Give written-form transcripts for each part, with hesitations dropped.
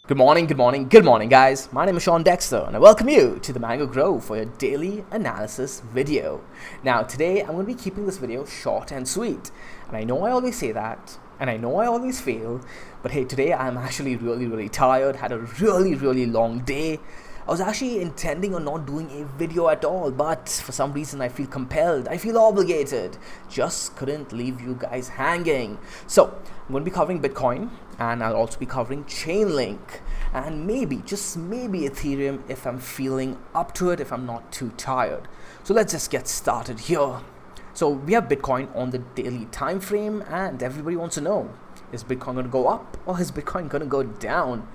Good morning, guys. My name is Sean Dexter, and I welcome you to the Mango Grove for your daily analysis video. Now, today I'm going to be keeping this video short and sweet, and I know I always say that, and I know I always fail, but hey, today I'm actually really tired, had a really long day. I was actually intending on not doing a video at all, but for some reason I feel compelled, I feel obligated. Just couldn't leave you guys hanging. So, I'm going to be covering Bitcoin, and I'll also be covering Chainlink, and maybe, just maybe Ethereum if I'm feeling up to it, if I'm not too tired. So let's just get started here. So we have Bitcoin on the daily time frame, and everybody wants to know, is Bitcoin going to go up or is Bitcoin going to go down?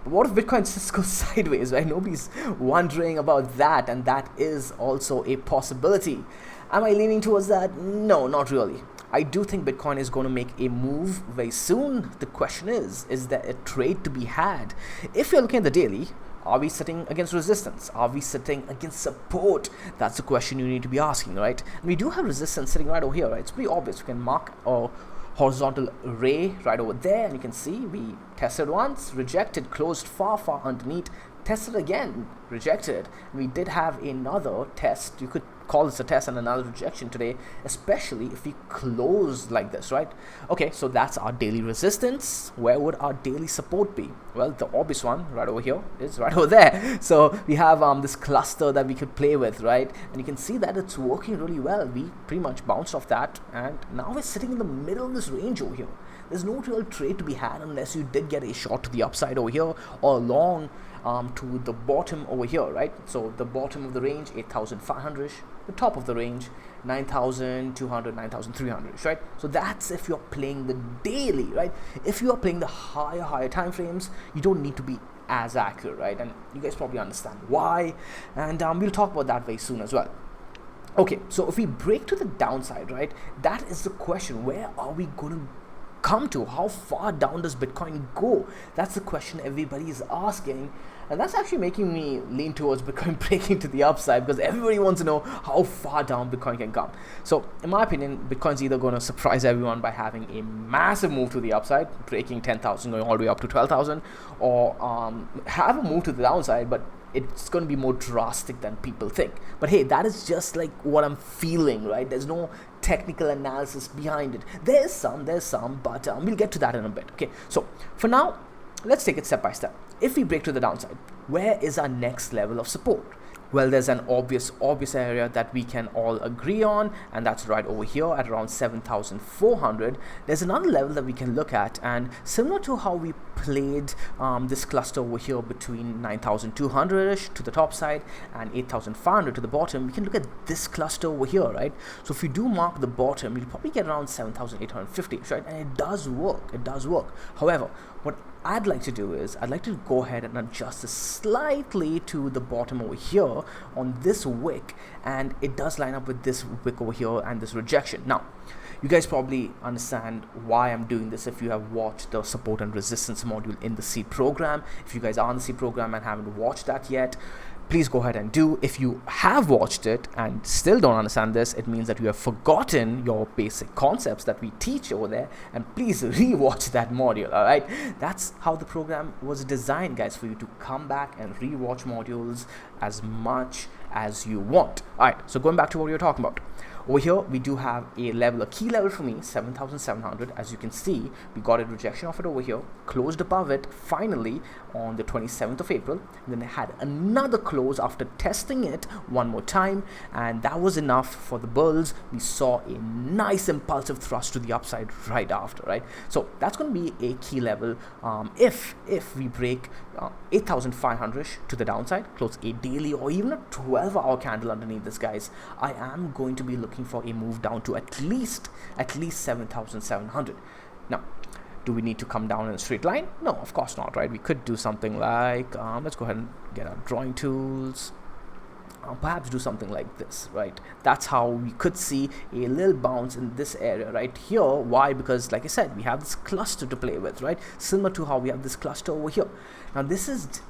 What if Bitcoin just goes sideways, right? Nobody's wondering about that, and that is also a possibility. Am I leaning towards that? No, not really. I do think Bitcoin is going to make a move very soon. The question is there a trade to be had? If you're looking at the daily, are we sitting against resistance? Are we sitting against support? That's the question you need to be asking, right? And we do have resistance sitting right over here, right? It's pretty obvious. We can mark our horizontal ray right over there, and you can see we tested once, rejected, closed far underneath, tested again, rejected. We did have another test. You could call this a test and another rejection today, especially if we close like this, right? Okay, so that's our daily resistance. Where would our daily support be? Well, the obvious one right over here is right over there. So we have this cluster that we could play with, right? And you can see that it's working really well. We pretty much bounced off that, and now we're sitting in the middle of this range over here. There's no real trade to be had unless you did get a shot to the upside over here or long to the bottom over here, right? So the bottom of the range, 8,500, the top of the range, 9,200, 9,300, right? So that's if you're playing the daily, right? If you are playing the higher time frames, you don't need to be as accurate, right? And you guys probably understand why, and we'll talk about that very soon as well. Okay, so if we break to the downside, right, that is the question. Where are we going to come to? How far down does Bitcoin go? That's the question everybody is asking, and that's actually making me lean towards Bitcoin breaking to the upside, because everybody wants to know how far down Bitcoin can come. So in my opinion, Bitcoin's either going to surprise everyone by having a massive move to the upside, breaking 10,000, going all the way up to 12,000, or have a move to the downside, but it's going to be more drastic than people think. But hey, that is just like what I'm feeling, right? There's no technical analysis behind it. There's some, but we'll get to that in a bit. Okay, so for now, let's take it step by step. If we break to the downside, where is our next level of support? Well, there's an obvious area that we can all agree on, and that's right over here at around 7,400. There's another level that we can look at, and similar to how we played this cluster over here between 9,200-ish to the top side and 8,500 to the bottom, we can look at this cluster over here, right? So if you do mark the bottom, you'll probably get around 7,850, right? And it does work. However, what I'd like to do is I'd like to go ahead and adjust this slightly to the bottom over here on this wick, and it does line up with this wick over here and this rejection. Now, you guys probably understand why I'm doing this if you have watched the support and resistance module in the C program. If you guys are on the C program and haven't watched that yet, please go ahead and do. If you have watched it and still don't understand this, it means that you have forgotten your basic concepts that we teach over there, and please re-watch that module, all right? That's how the program was designed, guys, for you to come back and re-watch modules as much as you want. All right, so going back to what we were talking about. Over here, we do have a key level for me, 7,700. As you can see, we got a rejection of it over here, closed above it finally on the 27th of April. And then it had another close after testing it one more time, and that was enough for the bulls. We saw a nice impulsive thrust to the upside right after, right? So that's going to be a key level. If we break 8,500 to the downside, close a daily or even a 12-hour candle underneath this, guys, I am going to be looking for a move down to at least 7,700. Now, do we need to come down in a straight line? No, of course not, right? We could do something like let's go ahead and get our drawing tools. Perhaps do something like this, right? That's how we could see a little bounce in this area right here. Why? Because like I said, we have this cluster to play with, right? Similar to how we have this cluster over here. Now this is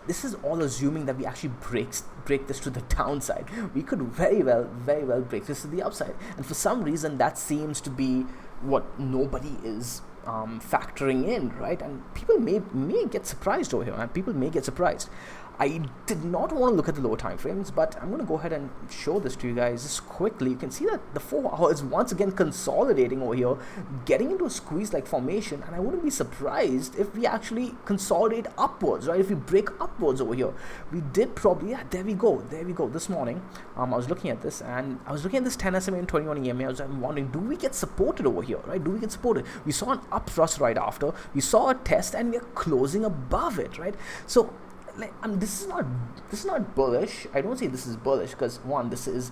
all assuming that we actually break this to the downside. We could very well break this to the upside, and for some reason that seems to be what nobody is factoring in, right? And people may get surprised over here, and people may get surprised. I did not want to look at the lower time frames, but I'm going to go ahead and show this to you guys just quickly. You can see that the 4 hour is once again consolidating over here, getting into a squeeze-like formation, and I wouldn't be surprised if we actually consolidate upwards, right? If we break upwards over here, we did probably, yeah, there we go. This morning, I was looking at this, and I was looking at this 10 SMA and 21 EMA. I'm wondering, do we get supported over here, right? Do we get supported? We saw an up thrust right after. We saw a test, and we are closing above it, right? So, this is not bullish. I don't say this is bullish because, one, this is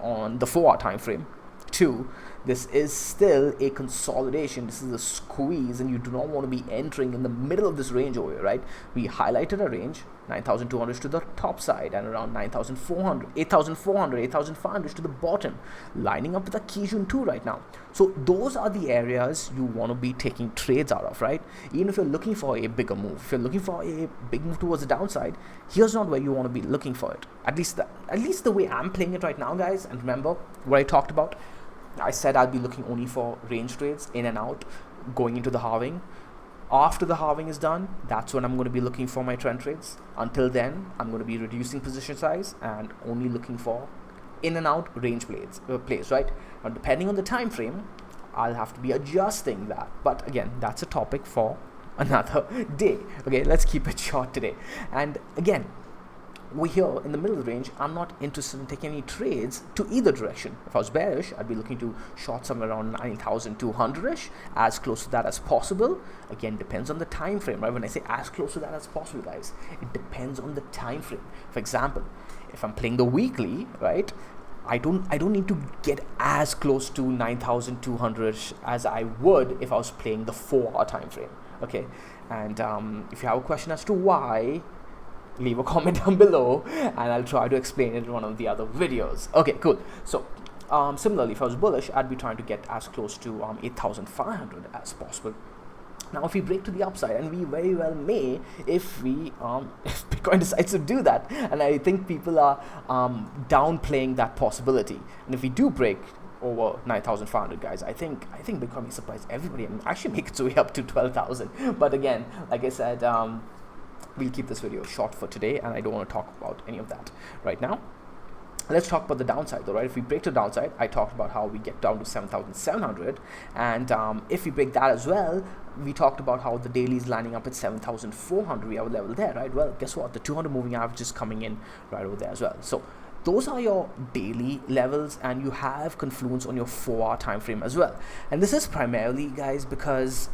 on the 4 hour time frame. 2, this is still a consolidation. This is a squeeze, and you do not want to be entering in the middle of this range over here, right? We highlighted a range, 9,200 to the top side, and around 9,400, 8,400, 8,500 to the bottom, lining up with the Kijun 2 right now. So those are the areas you want to be taking trades out of, right? Even if you're looking for a bigger move, if you're looking for a big move towards the downside, here's not where you want to be looking for it. At least the way I'm playing it right now, guys. And remember what I talked about. I said I'll be looking only for range trades in and out going into the halving. After the halving is done, that's when I'm going to be looking for my trend trades. Until then, I'm going to be reducing position size and only looking for in and out range plays, right? Now, depending on the time frame, I'll have to be adjusting that. But again, that's a topic for another day. Okay, let's keep it short today. And again, we're here in the middle of the range. I'm not interested in taking any trades to either direction. If I was bearish, I'd be looking to short somewhere around 9,200-ish, as close to that as possible. Again, depends on the time frame, right? When I say as close to that as possible, guys, it depends on the time frame. For example, if I'm playing the weekly, right, I don't need to get as close to 9,200 as I would if I was playing the 4 hour time frame. Okay, and if you have a question as to why, leave a comment down below and I'll try to explain it in one of the other videos. Okay, cool. So similarly, if I was bullish, I'd be trying to get as close to 8,500 as possible. Now, if we break to the upside, and we very well may, if Bitcoin decides to do that, and I think people are downplaying that possibility. And if we do break over 9,500, guys, I think Bitcoin may surprise everybody and actually make its way up to 12,000. But again, like I said, we'll keep this video short for today, and I don't want to talk about any of that right now. Let's talk about the downside though, right? If we break to the downside, I talked about how we get down to 7,700, and if we break that as well, we talked about how the daily is lining up at 7,400. We have a level there, right? Well, guess what? The 200 moving average is coming in right over there as well. So those are your daily levels, and you have confluence on your 4 hour time frame as well. And this is primarily, guys, because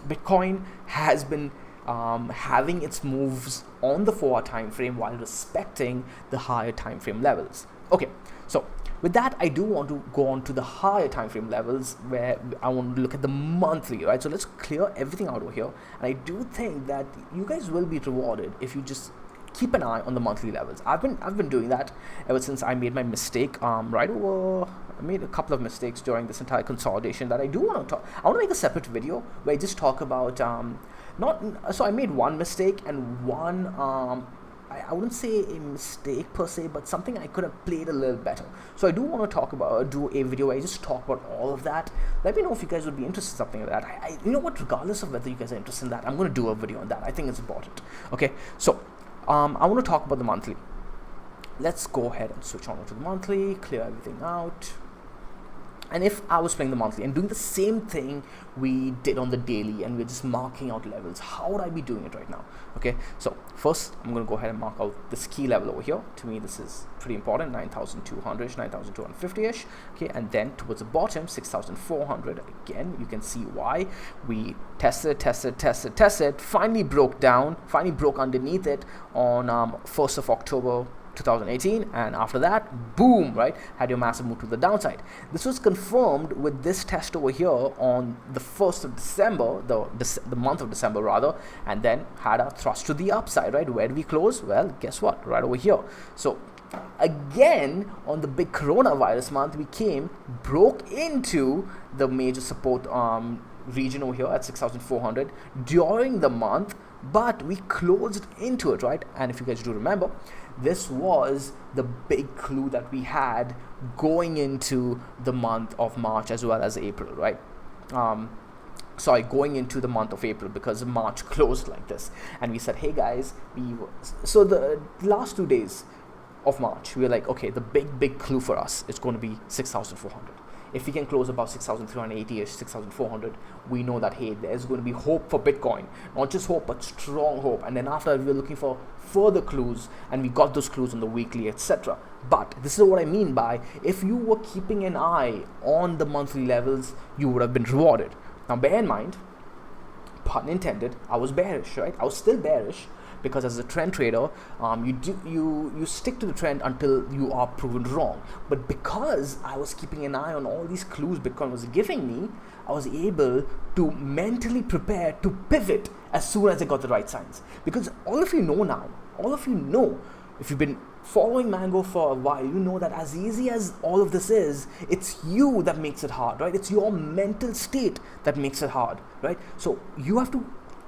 Bitcoin has been having its moves on the 4 hour time frame while respecting the higher time frame levels. Okay, so with that, I do want to go on to the higher time frame levels where I want to look at the monthly, right? So let's clear everything out over here, and I do think that you guys will be rewarded if you just keep an eye on the monthly levels. I've been doing that ever since I made my mistake right over. I made a couple of mistakes during this entire consolidation that I do want to talk. I want to make a separate video where I just talk about so I made one mistake and one I wouldn't say a mistake per se, but something I could have played a little better. So I do want to do a video where I just talk about all of that. Let me know if you guys would be interested in something like that. You know what, regardless of whether you guys are interested in that, I'm going to do a video on that. I think it's important. Okay, so I want to talk about the monthly. Let's go ahead and switch on to the monthly, clear everything out. And if I was playing the monthly and doing the same thing we did on the daily, and we're just marking out levels, how would I be doing it right now? Okay, so first I'm going to go ahead and mark out this key level over here. To me, this is pretty important, 9,200-ish, 9,250-ish. Okay, and then towards the bottom, 6,400. Again, you can see why we tested, finally broke down, finally broke underneath it on 1st of October 2018, and after that, boom, right, had your massive move to the downside. This was confirmed with this test over here on the 1st of December, the month of December rather, and then had a thrust to the upside, right? Where did we close? Well, guess what? Right over here. So again, on the big coronavirus month, we broke into the major support region over here at 6,400 during the month, but we closed into it, right? And if you guys do remember, this was the big clue that we had going into the month of March as well as April, right? going into the month of April, because March closed like this, and we said, hey guys, so the last 2 days of March, we were like, okay, the big clue for us is going to be 6,400. If we can close about 6,380-ish, 6,400, we know that, hey, there's going to be hope for Bitcoin. Not just hope, but strong hope. And then after that, we were looking for further clues, and we got those clues on the weekly, etc. But this is what I mean by, if you were keeping an eye on the monthly levels, you would have been rewarded. Now, bear in mind, pun intended, I was bearish, right? I was still bearish, because as a trend trader, you stick to the trend until you are proven wrong. But because I was keeping an eye on all these clues Bitcoin was giving me, I was able to mentally prepare to pivot as soon as I got the right signs. Because all of you know, if you've been following Mango for a while, you know that as easy as all of this is, it's you that makes it hard, right? It's your mental state that makes it hard, right? So you have to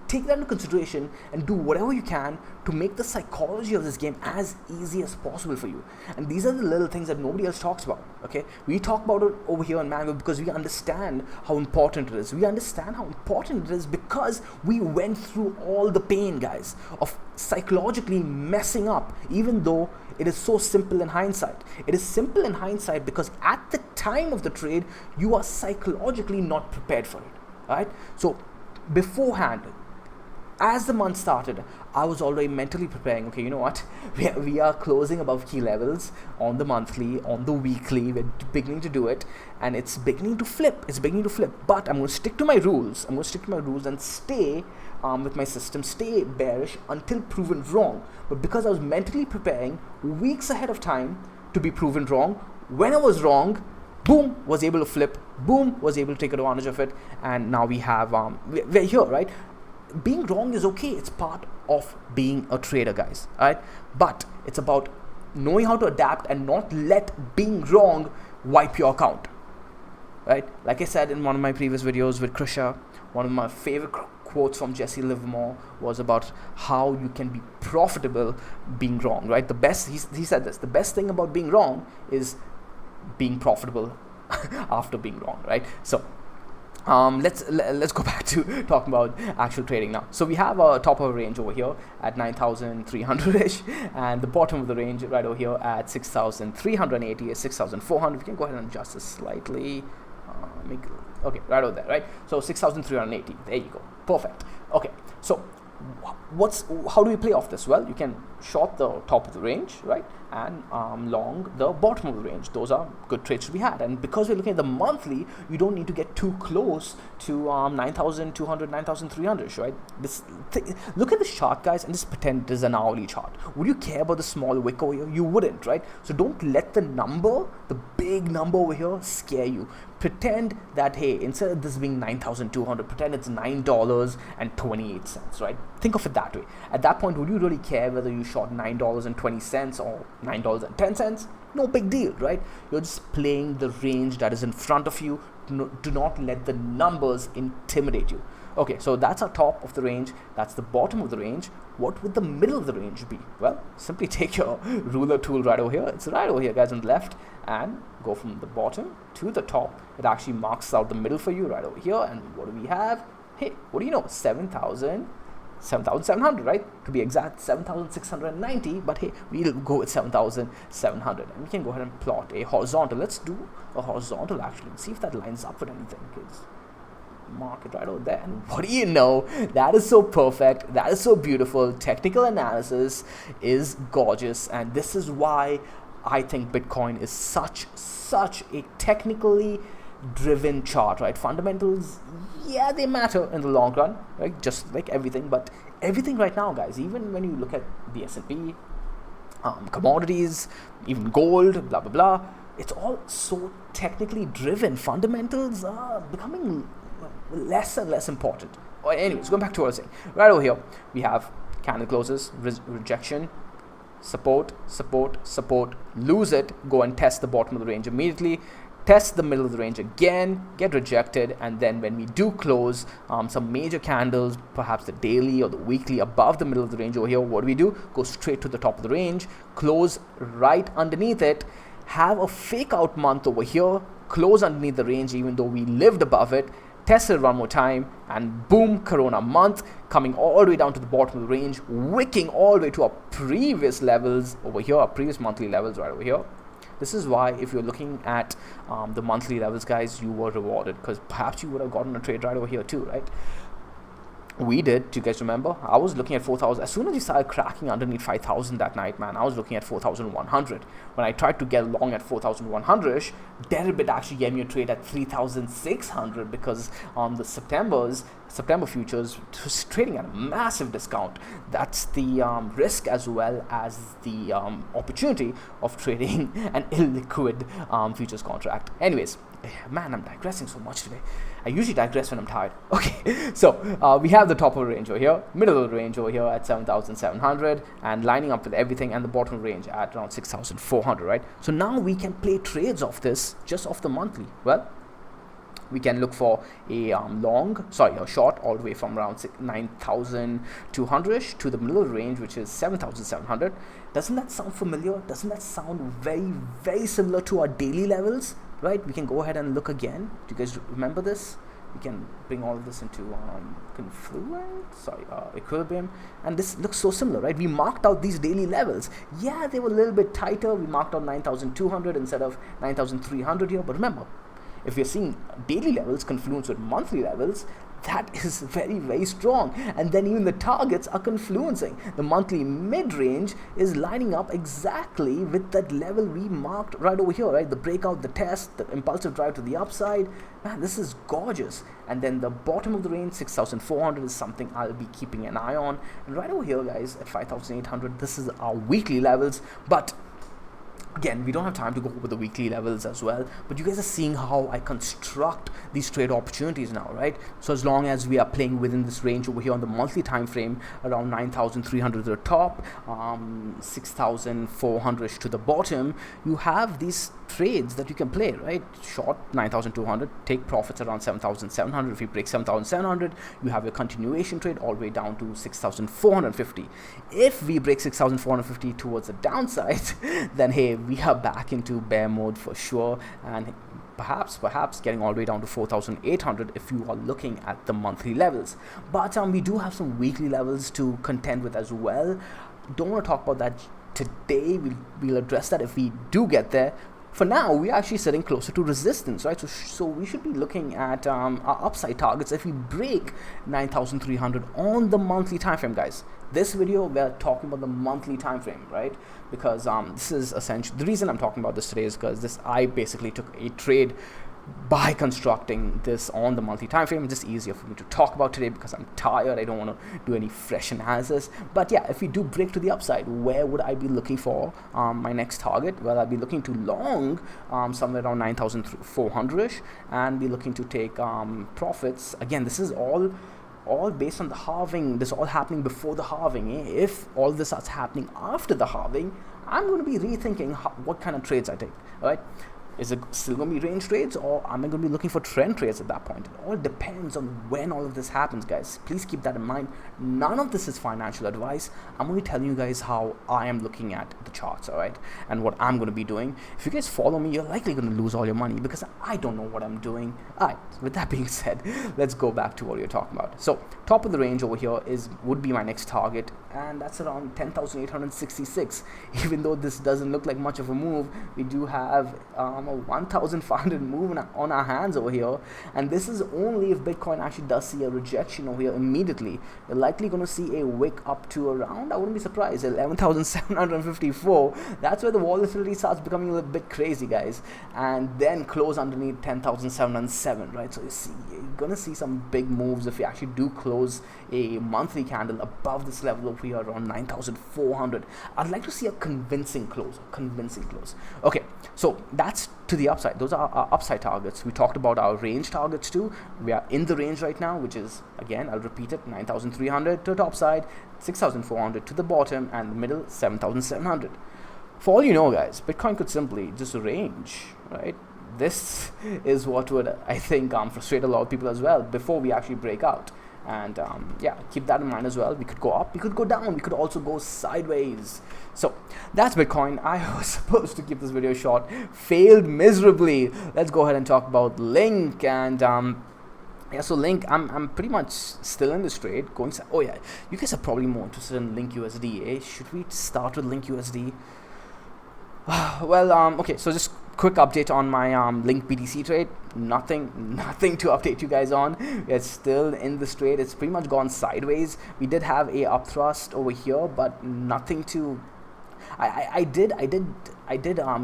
take that into consideration and do whatever you can to make the psychology of this game as easy as possible for you. And these are the little things that nobody else talks about, okay? We talk about it over here on Mango because we understand how important it is. We understand how important it is because we went through all the pain, guys, of psychologically messing up, even though it is so simple in hindsight. It is simple in hindsight because at the time of the trade, you are psychologically not prepared for it, right? So beforehand, as the month started, I was already mentally preparing, okay, you know what, we are closing above key levels on the monthly, on the weekly, we're beginning to do it, and it's beginning to flip, but I'm going to stick to my rules, and stay with my system, stay bearish until proven wrong. But because I was mentally preparing weeks ahead of time to be proven wrong, when I was wrong, boom, was able to flip, boom, was able to take advantage of it, and now we have, we're here, right? Being wrong is okay. It's part of being a trader, guys. All right, but it's about knowing how to adapt and not let being wrong wipe your account. Right? Like I said in one of my previous videos with Krisha, one of my favorite quotes from Jesse Livermore was about how you can be profitable being wrong. Right? He said this. The best thing about being wrong is being profitable after being wrong. Right? So let's go back to talking about actual trading now. So we have a top of a range over here at 9,300-ish, and the bottom of the range right over here at 6,380 is 6,400. We can go ahead and adjust this slightly. Okay, right over there, right? So 6,380. There you go. Perfect. Okay. So how do we play off this? Well, you can short the top of the range, right, and long the bottom of the range. Those are good trades to be had. And because we're looking at the monthly, you don't need to get too close to 9,200, 9,300, right? Look at this chart, guys, and just pretend it is an hourly chart. Would you care about the small wick over here? You wouldn't, right? So don't let the number, the big number over here, scare you. Pretend that, hey, instead of this being 9,200, pretend it's $9.28, right? Think of it that way. At that point, would you really care whether you short $9.20 or $9.10? No big deal, right? You're just playing the range that is in front of you. Do not let the numbers intimidate you. Okay, so that's our top of the range. That's the bottom of the range. What would the middle of the range be? Well, simply take your ruler tool right over here. It's right over here, guys, on the left, and go from the bottom to the top. It actually marks out the middle for you right over here. And what do we have? Hey, what do you know? 7,700, right? To be exact, 7,690. But hey, we'll go with 7,700, and we can go ahead and plot a horizontal. Let's do a horizontal actually and see if that lines up with anything, kids. Mark it right over there, and what do you know, that is so perfect, that is so beautiful. Technical analysis is gorgeous, and this is why I think Bitcoin is such a technically driven chart, right? Fundamentals, yeah, they matter in the long run, right? Just like everything, but everything right now, guys, even when you look at the S&P, commodities, even gold, blah blah blah, it's all so technically driven. Fundamentals are becoming less and less important. Anyways, going back to what I was saying, right over here we have candle closes, rejection, support, lose it, go and test the bottom of the range immediately, test the middle of the range again, get rejected, and then when we do close some major candles, perhaps the daily or the weekly above the middle of the range over here, what do? Go straight to the top of the range, close right underneath it, have a fake out month over here, close underneath the range even though we lived above it, tested one more time, and boom, Corona month, coming all the way down to the bottom of the range, wicking all the way to our previous levels over here, our previous monthly levels right over here. This is why if you're looking at the monthly levels, guys, you were rewarded, because perhaps you would have gotten a trade right over here too, right? We did. Do you guys remember? I was looking at 4,000. As soon as you started cracking underneath 5,000 that night, man, I was looking at 4,100. When I tried to get long at 4,100, Deribit actually gave me a trade at 3,600 because on the September futures was trading at a massive discount. That's the risk as well as the opportunity of trading an illiquid futures contract. Anyways, man, I'm digressing so much today. I usually digress when I'm tired. Okay, so we have the top of the range over here, middle of the range over here at 7,700, and lining up with everything, and the bottom range at around 6,400, right? So now we can play trades off this, just off the monthly. Well, we can look for a a short all the way from around 9,200 to the middle of the range, which is 7,700. Doesn't that sound familiar? Doesn't that sound very, very similar to our daily levels? Right, we can go ahead and look again. Do you guys remember this? We can bring all of this into equilibrium, and this looks so similar, right? We marked out these daily levels. Yeah, they were a little bit tighter. We marked out 9,200 instead of 9,300 here, but remember, if you're seeing daily levels confluence with monthly levels, that is very, very strong. And then even the targets are confluencing. The monthly mid-range is lining up exactly with that level we marked right over here, right? The breakout, the test, the impulsive drive to the upside. Man, this is gorgeous. And then the bottom of the range, 6,400, is something I'll be keeping an eye on. And right over here, guys, at 5,800, this is our weekly levels. But again, we don't have time to go over the weekly levels as well, but you guys are seeing how I construct these trade opportunities now, right? So as long as we are playing within this range over here on the monthly time frame, around 9,300 to the top, 6,400 to the bottom, you have these trades that you can play, right? Short 9,200, take profits around 7,700. If you break 7,700, you have a continuation trade all the way down to 6,450. If we break 6,450 towards the downside, then hey, we are back into bear mode for sure, and perhaps getting all the way down to 4,800 if you are looking at the monthly levels. But we do have some weekly levels to contend with as well. Don't want to talk about that today. We'll address that if we do get there. For now, we're actually sitting closer to resistance, right? So we should be looking at our upside targets if we break 9,300 on the monthly time frame, guys. This video, we're talking about the monthly time frame, right? Because this is essentially the reason I'm talking about this today is because I basically took a trade by constructing this on the monthly time frame. It's just easier for me to talk about today because I'm tired. I don't want to do any fresh analysis. But yeah, if we do break to the upside, where would I be looking for my next target? Well, I'll be looking to long somewhere around 9,400-ish, and be looking to take profits. Again, this is all based on the halving. This all happening before the halving. If all this starts happening after the halving, I'm going to be rethinking what kind of trades I take. All right. Is it still going to be range trades, or am I going to be looking for trend trades at that point? It all depends on when all of this happens, guys. Please keep that in mind. None of this is financial advice. I'm only telling you guys how I am looking at the charts, all right, and what I'm going to be doing. If you guys follow me, you're likely going to lose all your money because I don't know what I'm doing. All right, with that being said, let's go back to what you're talking about. So top of the range over here would be my next target, and that's around 10,866. Even though this doesn't look like much of a move, we do have a 1,500 move on our hands over here, and this is only if Bitcoin actually does see a rejection over here immediately. You're likely going to see a wick up to around, I wouldn't be surprised, 11,754. That's where the volatility starts becoming a little bit crazy, guys, and then close underneath 10,707, right? So you see, you're going to see some big moves if you actually do close a monthly candle above this level over here around 9,400. I'd like to see a convincing close. Okay, so that's to the upside. Those are our upside targets. We talked about our range targets too. We are in the range right now, which is, again, I'll repeat it, 9,300 to the top side, 6,400 to the bottom, and the middle, 7,700. For all you know, guys, Bitcoin could simply just range, right? This is what would, I think, frustrate a lot of people as well before we actually break out. And yeah, keep that in mind as well. We could go up, we could go down, we could also go sideways. So that's Bitcoin. I was supposed to keep this video short, failed miserably. Let's go ahead and talk about Link. And Yeah, so Link, I'm pretty much still in this trade. Oh yeah, you guys are probably more interested in Link USD, eh? Should we start with Link USD? Well, okay, so just quick update on my Link BTC trade. Nothing to update you guys on. It's still in this trade. It's pretty much gone sideways. We did have a upthrust over here, but nothing to. I did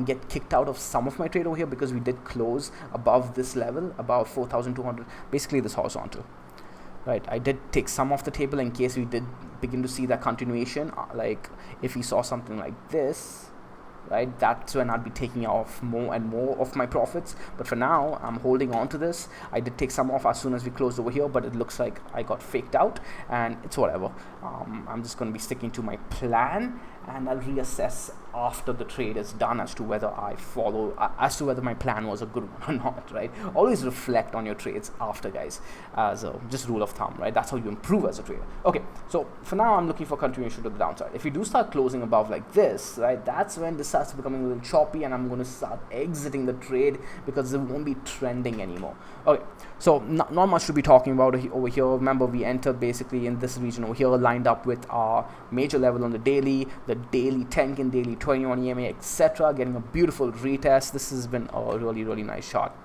get kicked out of some of my trade over here because we did close above this level, about 4,200, basically this horizontal. Right, I did take some off the table in case we did begin to see that continuation. Like if we saw something like this, right, that's when I'd be taking off more and more of my profits. But for now, I'm holding on to this. I did take some off as soon as we closed over here, but it looks like I got faked out, and it's whatever. I'm just going to be sticking to my plan, and I'll reassess after the trade is done as to whether I follow, as to whether my plan was a good one or not, right? Always reflect on your trades after, guys, as a just rule of thumb, right? That's how you improve as a trader. Okay, so for now, I'm looking for continuation to the downside. If you do start closing above like this, right, that's when this starts becoming a little choppy, and I'm going to start exiting the trade because it won't be trending anymore. Okay, so not much to be talking about over here. Remember, we entered basically in this region over here, lined up with our major level on the daily 10-kin daily, 21 EMA, etc., getting a beautiful retest. This has been a really nice shot.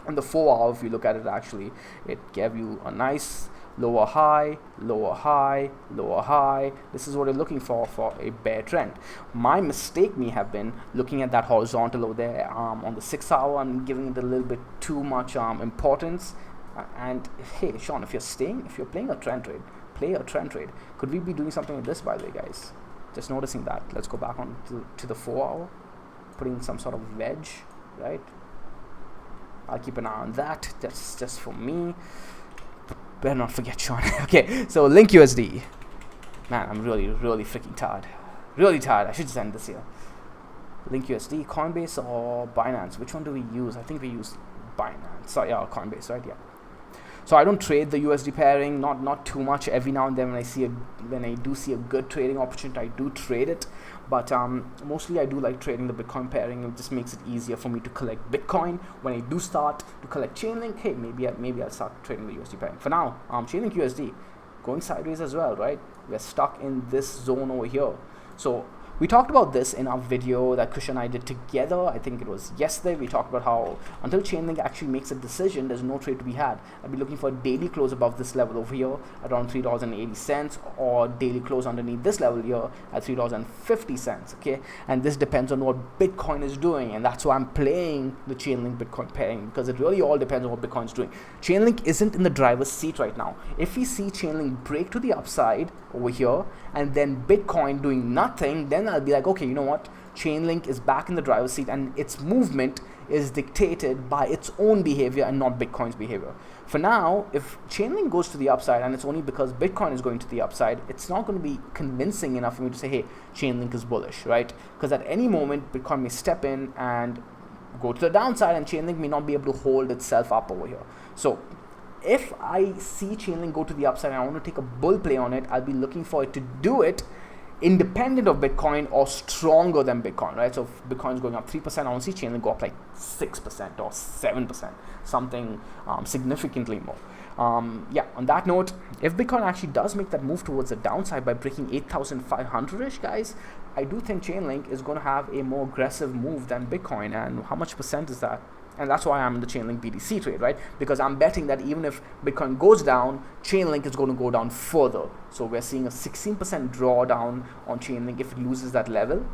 On the 4 hour, if you look at it, actually, it gave you a nice lower high, lower high, lower high. This is what you're looking for a bear trend. My mistake may have been looking at that horizontal over there on the 6 hour and giving it a little bit too much importance. And hey, Sean, if you're playing a trend trade, play a trend trade. Could we be doing something like this, by the way, guys? Just noticing that. Let's go back on to the 4 hour, putting some sort of wedge, right? I'll keep an eye on that. That's just for me. Better not forget, Sean. Okay, so Link USD. Man, I'm really freaking tired. Really tired. I should just end this here. Link USD, Coinbase or Binance? Which one do we use? I think we use Binance. Sorry, yeah, Coinbase, right? Yeah. So I don't trade the USD pairing, not too much. Every now and then when I do see a good trading opportunity, I do trade it. But mostly I do like trading the Bitcoin pairing. It just makes it easier for me to collect Bitcoin. When I do start to collect Chainlink, hey, maybe I'll start trading the USD pairing. For now, Chainlink USD going sideways as well, right? We're stuck in this zone over here. So we talked about this in our video that Kush and I did together. I think it was yesterday. We talked about how until Chainlink actually makes a decision, there's no trade to be had. I'll be looking for a daily close above this level over here, around $3.80, or daily close underneath this level here at $3.50. Okay, and this depends on what Bitcoin is doing, and that's why I'm playing the Chainlink Bitcoin pairing, because it really all depends on what Bitcoin's doing. Chainlink isn't in the driver's seat right now. If we see Chainlink break to the upside over here and then Bitcoin doing nothing, then I'll be like, okay, you know what, Chainlink is back in the driver's seat and its movement is dictated by its own behavior and not Bitcoin's behavior. For now, if Chainlink goes to the upside and it's only because Bitcoin is going to the upside, it's not going to be convincing enough for me to say, hey, Chainlink is bullish, right? Because at any moment Bitcoin may step in and go to the downside and Chainlink may not be able to hold itself up over here. So if I see Chainlink go to the upside and I want to take a bull play on it, I'll be looking for it to do it independent of Bitcoin or stronger than Bitcoin, right? So if Bitcoin is going up 3%, I want to see Chainlink go up like 6% or 7%, something significantly more. Yeah, on that note, if Bitcoin actually does make that move towards the downside by breaking 8,500-ish, guys, I do think Chainlink is going to have a more aggressive move than Bitcoin. And how much percent is that? And that's why I'm in the Chainlink BTC trade, right? Because I'm betting that even if Bitcoin goes down, Chainlink is going to go down further. So we're seeing a 16% drawdown on Chainlink if it loses that level.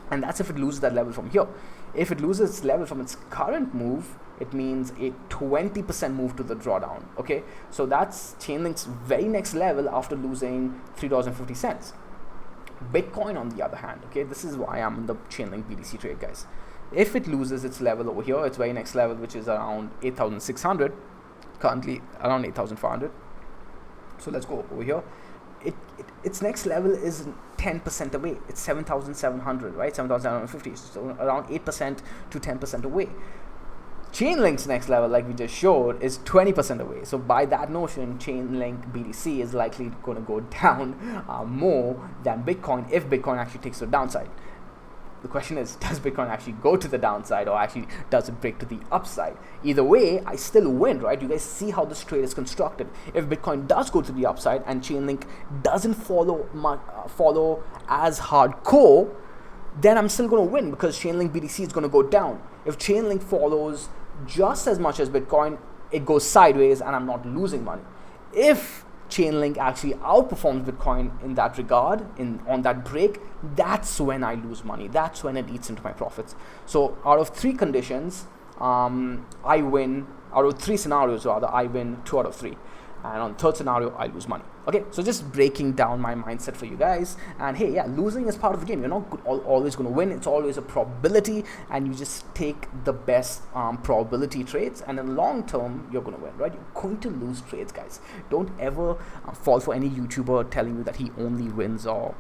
And that's if it loses that level from here. If it loses its level from its current move, it means a 20% move to the drawdown, okay? So that's Chainlink's very next level after losing $3.50. Bitcoin, on the other hand, okay, this is why I'm in the Chainlink BTC trade, guys. If it loses its level over here, its very next level, which is around 8,600, currently around 8,400. So let's go over here. Its next level is 10% away. It's 7,700, right? 7,750. So around 8% to 10% away. Chainlink's next level, like we just showed, is 20% away. So by that notion, Chainlink BTC is likely going to go down more than Bitcoin if Bitcoin actually takes the downside. The question is, does Bitcoin actually go to the downside, or actually does it break to the upside? Either way, I still win, right? You guys see how this trade is constructed. If Bitcoin does go to the upside and Chainlink doesn't follow as hardcore, then I'm still going to win, because Chainlink BTC is going to go down. If Chainlink follows just as much as Bitcoin, it goes sideways and I'm not losing money. If Chainlink actually outperforms Bitcoin in that regard, on that break, that's when I lose money. That's when it eats into my profits. So out of 3 conditions, I win. Out of 3 scenarios rather, I win 2 out of 3. And on the 3rd scenario, I lose money. Okay, so just breaking down my mindset for you guys. And hey, yeah, losing is part of the game. You're not always going to win. It's always a probability, and you just take the best probability trades, and in the long term, you're going to win, right? You're going to lose trades, guys. Don't ever fall for any YouTuber telling you that he only wins, or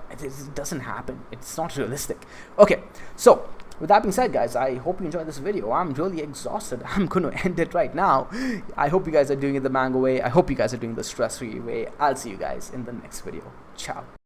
it doesn't happen. It's not realistic. Okay, so with that being said, guys, I hope you enjoyed this video. I'm really exhausted. I'm going to end it right now. I hope you guys are doing it the Mango way. I hope you guys are doing the stress-free way. I'll see you guys in the next video. Ciao.